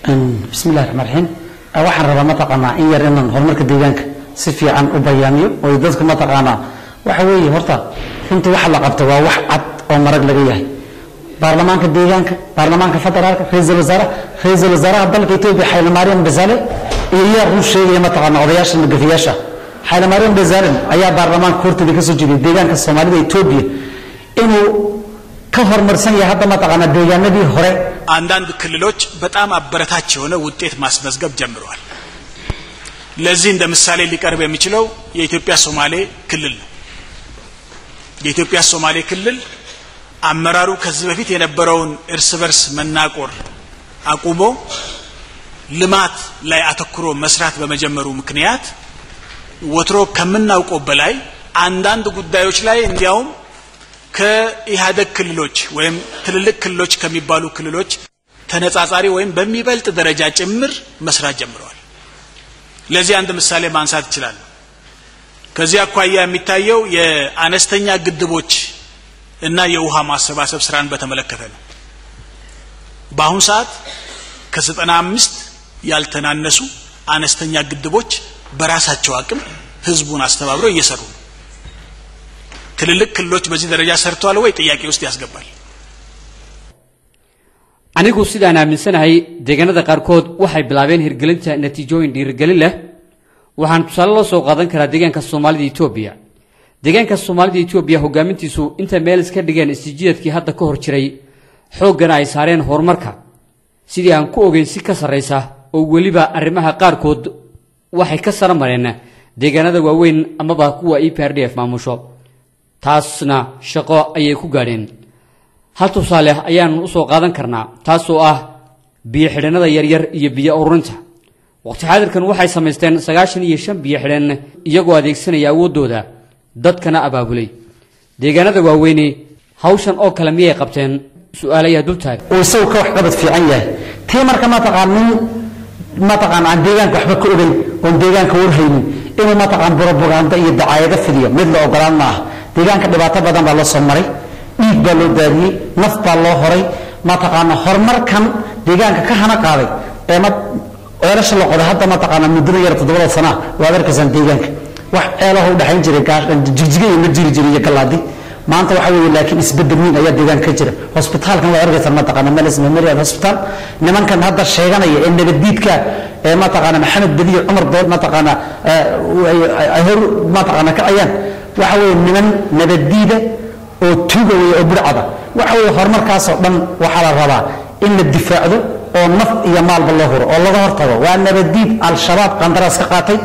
بسم الله الرحمن الرحيم waxaan rabaa mataqaana in yar inaan horumarka deegaanka si fiican u bayaaniyo oo dadku mataqaana waxa weeye horta runtii waxa la qabto waa wax cad oo marag laga yahay baarlamaanka deegaanka baarlamaanka federaalka ra'iisul wasaaraha dalka Itoobiya Xayla Maryam Desalegn iyo uu sheegay mataqaana odayaasha magafiyaasha Xayla Maryam Desalegn ayaa baarlamaanka hortooda ka soo jeeday deegaanka Soomaalida Itoobiya inuu ka hormarsan yahay hadda mataqaana deegaanadii hore አንዳንድ ክልሎች በጣም አበረታች የሆነ ውጤት ማስመዝገብ ጀምረዋል። ለዚህ እንደ ምሳሌ ሊቀርብ የሚችለው የኢትዮጵያ ሶማሌ ክልል ነው። የኢትዮጵያ ሶማሌ ክልል አመራሩ ከዚህ በፊት የነበረውን እርስ በርስ መናቆር አቁሞ ልማት ላይ አተኩሮ መስራት በመጀመሩ ምክንያት ወትሮ ከምናውቀው በላይ አንዳንድ ጉዳዮች ላይ እንዲያውም ከኢሃደግ ክልሎች ወይም ትልልቅ ክልሎች ከሚባሉ ክልሎች ተነጻጻሪ ወይም በሚበልጥ ደረጃ ጭምር መስራት ጀምረዋል። ለዚህ አንድ ምሳሌ ማንሳት ይችላል። ከዚህ አኳያ የሚታየው የአነስተኛ ግድቦች እና የውሃ ማሰባሰብ ስራን በተመለከተ ነው። በአሁን ሰዓት ከ95 ያልተናነሱ አነስተኛ ግድቦች በራሳቸው አቅም ህዝቡን አስተባብረው እየሰሩ ነው። ትልልቅ ክልሎች በዚህ ደረጃ ሰርተዋል ወይ ጥያቄ ውስጥ ያስገባል። anigu sidaan aaminsanahay deegaanada qaarkood waxay bilaabeen hirgelinta natiijooyin dhiirigelin leh waxaan tusaale loo soo qaadan karaa deegaanka Soomaalida Itoobiya. deegaanka Soomaalida Itoobiya hogaamintiisu inta meel iska dhigeen istijidadkii hadda ka hor jiray xoogana ay saareen horumarka sidii aan ku ogeyn si ka sareysa oo waliba arrimaha qaarkood waxay ka saramareen deegaanada waaweyn amaba kuwa EPRDF maamusho taasna shaqo ayay ku gaadheen. hal tusaale ayaan u soo qaadan karnaa taasoo ah biyo xidhanada yar yar iyo biyo ururinta. waqti xaadirkan waxay sameysteen 95 biyo xidhan iyagoo adeegsanaya awoodooda dadkana abaabulay. deegaanada waaweyn hawshan oo kale miyay qabteen su'aalaha dultaag oo soo ka wax qabad fiican yahay tii marka ma taqaan deegaanka waxba ku ogeyn oo deegaanka warhaynin inuu ma taqaan propaganda iyo dacaayada fidiyo mid la ogolaan ma aha. deegaanka dhibaato badan baa la soo maray dhiig baa loo daadiyay naf baa loo horay ma taqaan horumarkan deegaanka ka hana qaaday ee ma weerasha la qoday hadda ma taqaan muddo yar 7 sano waa darkasan deegaanka wax eelaha u dhaxayn jiray jigjiga iyo jiri galaadi maanta waxa weeye laakiin isbedel weyn ayaa deegaanka ka jira. hospitaalkan waa argaysan ma taqaan Meles Memorial Hospital nimankan hadda sheeganaya in nabadiidka ee ma taqaan Maxamed Badiyo Umar Dool ma taqaan ay hor ma taqaan ka ayaan waxa weeye niman nabadiida oo tuugay oo burcada waxa weeye horumarkaas oo dhan waxa la rabaa in la difaacdo oo naf iyo maalba loo horo oo laga hortago waa nabadiid al-shabaab qandaraas ka qaatay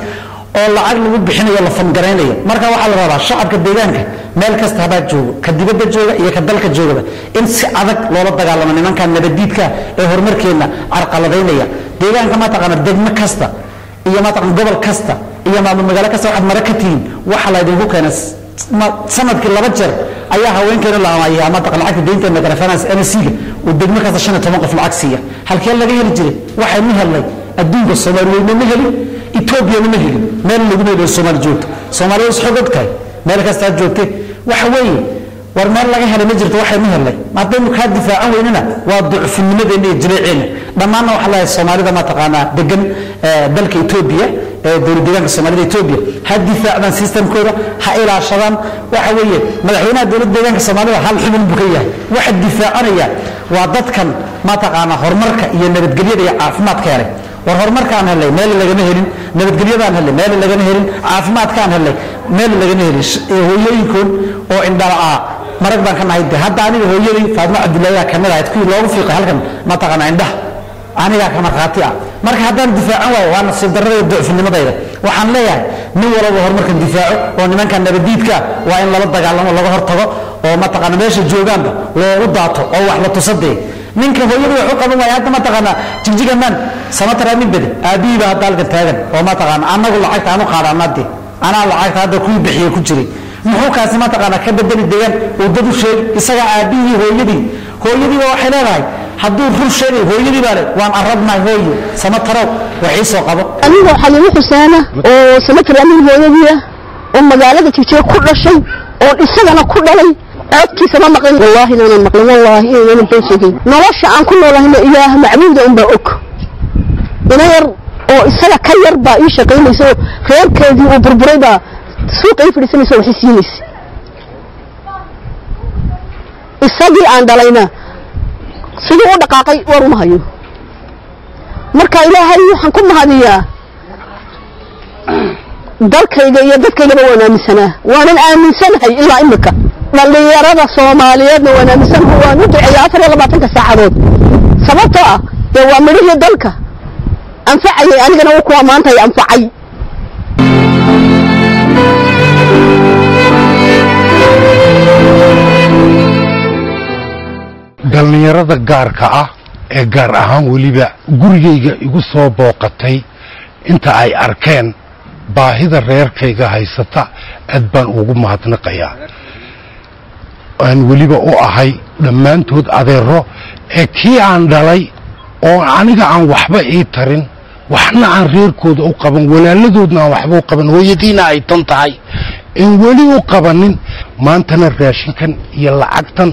oo lacag lagu bixinayo la fangareynayo marka waxa la rabaa shacabka deegaanka meel kasta haba joogo ka dibadda jooga iyo ka dalka jooga in si adag loola dagaalamo nimanka nabadiidka ee horumarkeena carqaladeynaya deegaanka ma taqaan degmo kasta iyo ma taqaan gobol kasta iyo magaalo kasta waxaad marakatiin waxa la idinku keenay sanadkii 2 jeer ayaa haweenkeena la amaayay ma taqaan lacagta deynta microfinance NC-ga oo degmo kasta 15 qof lacag siiya halkeen laga heli jiray waxay ma helay adduunka Soomaaliyeed ma helin Itoobiya ma helin meel lagu leeyahay Soomaali joogto Soomaaliya is xogogtay meel kasta joogtay waxa weeye war meel laga helay ma jirto waxay ma helay maadaama ka difaacan weynina waa ducufnimadeena iyo jireeceena dhammaan waxa la Soomaalida ma taqaana degan dalka Itoobiya dowladda Soomaalida Itoobiya ha difaacdan systemkooda ha ilaashadaan waxa weeye madaxweynaha dowladda deegaanka Soomaalida hal xubin buu ka yahay waxa difaacanaya waa dadkan ma taqaana horumarka iyo nabadgelyada iyo caafimaadka yare war horumarkaan helay meel laga helin nabadgelyadaan helay meel laga helin caafimaadkaan helay meel laga helin hooyooyinkoon oo indhala marag baan ka nahay hadda aniga hooyadii Faadma Cabdullaahi kamid ahayd kuwii loogu fiiqay halkan ma taqaana indhaha aniga kama qaati marka haddaan difaacan waayo waa nasiib darrada ducufnimadayda waxaan leeyahay nin walba horumarka difaaco oo nimanka nabadiidka waa in lala dagaalamo laga hortago oo ma taqaana meesha joogaanba loogu daato oo wax la tusaday ninka hooyadu wuxuu qaban waaya hadda ma taqaana jigjiga man samatara min bad aabiiba dalka taagan oo ma taqaana anagu lacagta aanu qaadanaadii ana lacagta hadda ku bixiyo ku jiray muxuu kaasi ma taqaana ka bedeli deegan oo dad u sheeg isaga aabihi hooyadii waxay leedahay hadduu run sheegay hooyadii baale waan arabnaa hooyo samatara waxay soo qabo anigu xaliimo xusaana oo samatara min hooyadii oo magaalada jigjiga ku dhashay oo isagana ku dhalay عدتي ما مقلن والله إننا مقلن والله إننا بيسجي نلاش عن كل والله إله معبود أم بأك inayar oo isaga ka yar baa ii shaqaynayso reerkeedii uu burburay baa suuqa ii fadhiisanayso waxay siinaysa isagii aan dhalayna sidii u dhaqaaqay war uma hayo marka ilaahay waxaan ku mahadiyaa dalkayga iyo dadkaygaba waan aaminsanaa waanan aaminsanahay ilaa imika dhalinyarada Soomaaliyeedna waan aaminsanahay waan u duceeyaa 24 saacadood sababtoo ah dee waa midhihii dalka anfacayay anigana uu ku amaantay anfacay dhalinyarada gaarka ah ee gaar ahaan waliba gurigayga igu soo booqatay inta ay arkeen baahida reerkayga haysata aad baan ugu mahadnaqayaa aan waliba u ahay dhammaantood adeero ee kii aan dhalay oo aniga aan waxba ii tarin waxna aan reerkooda u qaban walaaladoodna aan waxba u qaban hooyadiina ay tan tahay in wali u qabanin maantana raashinkan iyo lacagtan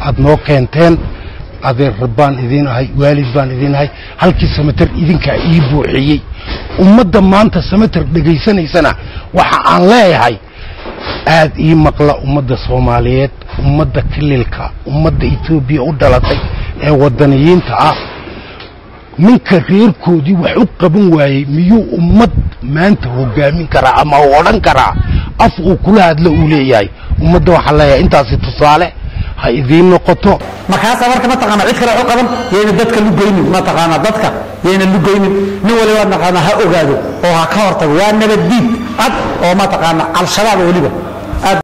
aad noo keenteen adeer baan idin ahay waalid baan idin ahay halkii samatar idinka ii buuxiyay ummadda maanta samatar dhageysanaysana waxa aan leeyahay aad ii maqla ummadda Soomaaliyeed ummadda kililka ummadda Itoobiya u dhalatay ee wadaniyiinta ah ninka reerkoodii wax u qaban waayay miyuu ummad maanta hogaamin karaa ama odhan karaa af uu kula hadlo uu leeyahay ummadda waxa leeyahay intaasi tusaale ha idin noqoto markaas marka ma taqaan cid kale oo qaban yeena dadka lu goynin ma taqaan dadka yeena lu goynin nin waliba naqana ha ogaado oo ha ka hortago waa nabad diid ad oo ma taqaan al-shabaab waliba